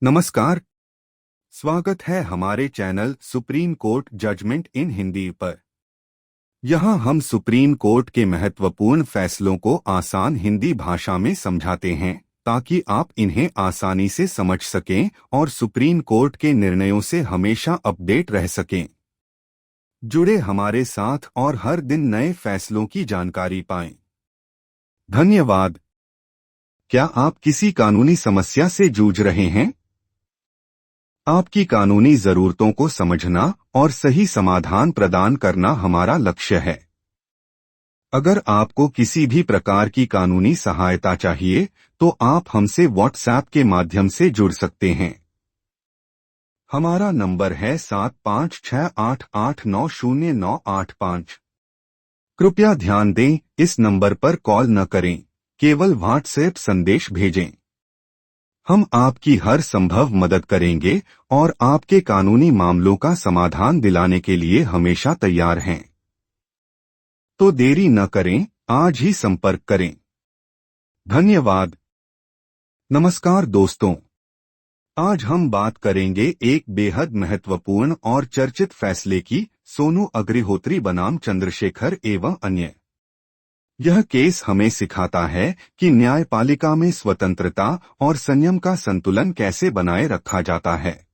नमस्कार। स्वागत है हमारे चैनल सुप्रीम कोर्ट जजमेंट इन हिंदी पर। यहाँ हम सुप्रीम कोर्ट के महत्वपूर्ण फैसलों को आसान हिंदी भाषा में समझाते हैं ताकि आप इन्हें आसानी से समझ सकें और सुप्रीम कोर्ट के निर्णयों से हमेशा अपडेट रह सकें। जुड़े हमारे साथ और हर दिन नए फैसलों की जानकारी पाएं। धन्यवाद। क्या आप किसी कानूनी समस्या से जूझ रहे हैं? आपकी कानूनी जरूरतों को समझना और सही समाधान प्रदान करना हमारा लक्ष्य है। अगर आपको किसी भी प्रकार की कानूनी सहायता चाहिए तो आप हमसे व्हाट्सएप के माध्यम से जुड़ सकते हैं। हमारा नंबर है 7568890985। कृपया ध्यान दें, इस नंबर पर कॉल न करें, केवल व्हाट्सएप संदेश भेजें। हम आपकी हर संभव मदद करेंगे और आपके कानूनी मामलों का समाधान दिलाने के लिए हमेशा तैयार हैं। तो देरी न करें, आज ही संपर्क करें। धन्यवाद। नमस्कार दोस्तों, आज हम बात करेंगे एक बेहद महत्वपूर्ण और चर्चित फैसले की, सोनू अग्निहोत्री बनाम चंद्रशेखर एवं अन्य। यह केस हमें सिखाता है कि न्यायपालिका में स्वतंत्रता और संयम का संतुलन कैसे बनाए रखा जाता है।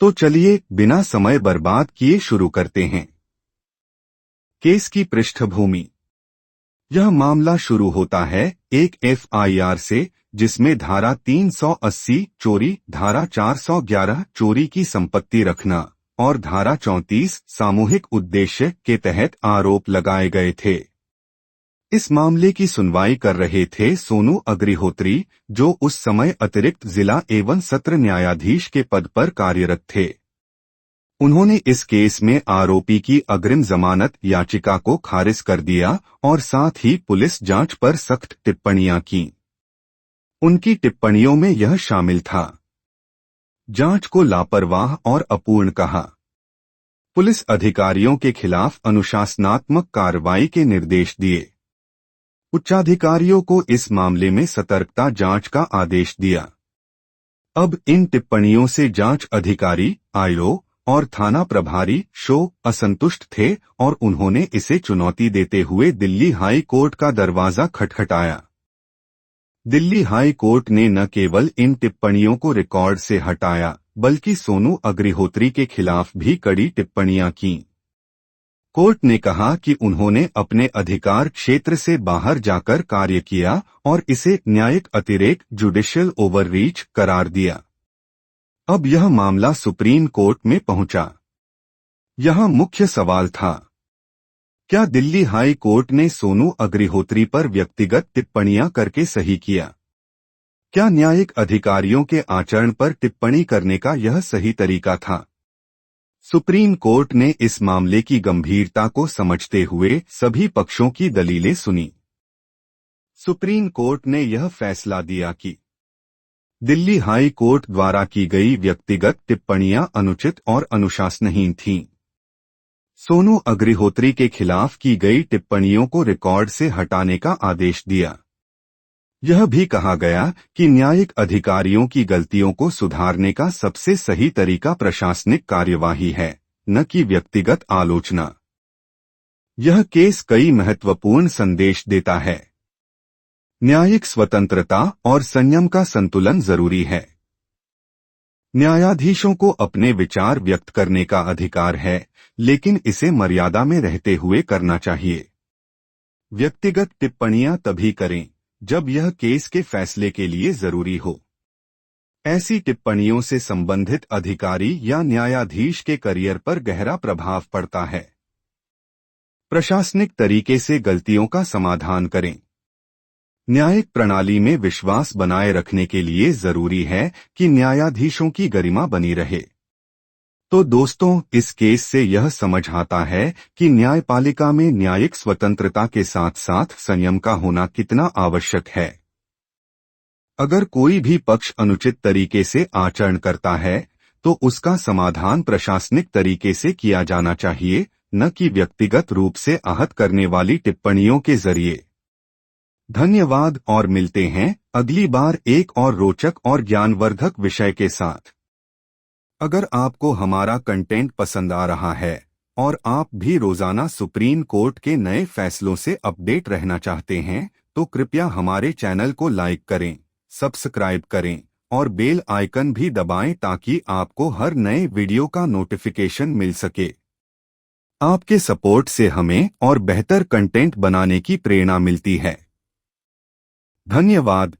तो चलिए बिना समय बर्बाद किए शुरू करते हैं। केस की पृष्ठभूमि। यह मामला शुरू होता है एक एफआईआर से, जिसमें धारा 380 चोरी, धारा 411 चोरी की संपत्ति रखना और धारा 34 सामूहिक उद्देश्य के तहत आरोप लगाए गए थे। इस मामले की सुनवाई कर रहे थे सोनू अग्निहोत्री, जो उस समय अतिरिक्त जिला एवं सत्र न्यायाधीश के पद पर कार्यरत थे। उन्होंने इस केस में आरोपी की अग्रिम जमानत याचिका को खारिज कर दिया और साथ ही पुलिस जांच पर सख्त टिप्पणियां की। उनकी टिप्पणियों में यह शामिल था: जांच को लापरवाह और अपूर्ण कहा, पुलिस अधिकारियों के खिलाफ अनुशासनात्मक कार्रवाई के निर्देश दिए, उच्चाधिकारियों को इस मामले में सतर्कता जांच का आदेश दिया। अब इन टिप्पणियों से जांच अधिकारी, आईओ और थाना प्रभारी शो असंतुष्ट थे और उन्होंने इसे चुनौती देते हुए दिल्ली हाई कोर्ट का दरवाजा खटखटाया। दिल्ली हाई कोर्ट ने न केवल इन टिप्पणियों को रिकॉर्ड से हटाया, बल्कि सोनू अग्निहोत्री के खिलाफ भी कड़ी टिप्पणियां की। कोर्ट ने कहा कि उन्होंने अपने अधिकार क्षेत्र से बाहर जाकर कार्य किया और इसे न्यायिक अतिरेक जुडिशियल ओवररीच करार दिया। अब यह मामला सुप्रीम कोर्ट में पहुंचा। यहां मुख्य सवाल था: क्या दिल्ली हाई कोर्ट ने सोनू अग्निहोत्री पर व्यक्तिगत टिप्पणियां करके सही किया? क्या न्यायिक अधिकारियों के आचरण पर टिप्पणी करने का यह सही तरीका था? सुप्रीम कोर्ट ने इस मामले की गंभीरता को समझते हुए सभी पक्षों की दलीलें सुनी। सुप्रीम कोर्ट ने यह फैसला दिया कि दिल्ली हाई कोर्ट द्वारा की गई व्यक्तिगत टिप्पणियां अनुचित और अनुशासनहीन थीं। सोनू अग्निहोत्री के खिलाफ की गई टिप्पणियों को रिकॉर्ड से हटाने का आदेश दिया। यह भी कहा गया कि न्यायिक अधिकारियों की गलतियों को सुधारने का सबसे सही तरीका प्रशासनिक कार्यवाही है, न कि व्यक्तिगत आलोचना। यह केस कई महत्वपूर्ण संदेश देता है। न्यायिक स्वतंत्रता और संयम का संतुलन जरूरी है। न्यायाधीशों को अपने विचार व्यक्त करने का अधिकार है, लेकिन इसे मर्यादा में रहते हुए करना चाहिए। व्यक्तिगत टिप्पणियां तभी करें जब यह केस के फैसले के लिए जरूरी हो। ऐसी टिप्पणियों से संबंधित अधिकारी या न्यायाधीश के करियर पर गहरा प्रभाव पड़ता है। प्रशासनिक तरीके से गलतियों का समाधान करें। न्यायिक प्रणाली में विश्वास बनाए रखने के लिए जरूरी है कि न्यायाधीशों की गरिमा बनी रहे। तो दोस्तों, इस केस से यह समझ आता है कि न्यायपालिका में न्यायिक स्वतंत्रता के साथ साथ संयम का होना कितना आवश्यक है। अगर कोई भी पक्ष अनुचित तरीके से आचरण करता है तो उसका समाधान प्रशासनिक तरीके से किया जाना चाहिए, न कि व्यक्तिगत रूप से आहत करने वाली टिप्पणियों के जरिए। धन्यवाद और मिलते हैं अगली बार एक और रोचक और ज्ञानवर्धक विषय के साथ। अगर आपको हमारा कंटेंट पसंद आ रहा है और आप भी रोजाना सुप्रीम कोर्ट के नए फैसलों से अपडेट रहना चाहते हैं, तो कृपया हमारे चैनल को लाइक करें, सब्सक्राइब करें और बेल आइकन भी दबाएं ताकि आपको हर नए वीडियो का नोटिफिकेशन मिल सके। आपके सपोर्ट से हमें और बेहतर कंटेंट बनाने की प्रेरणा मिलती है। धन्यवाद।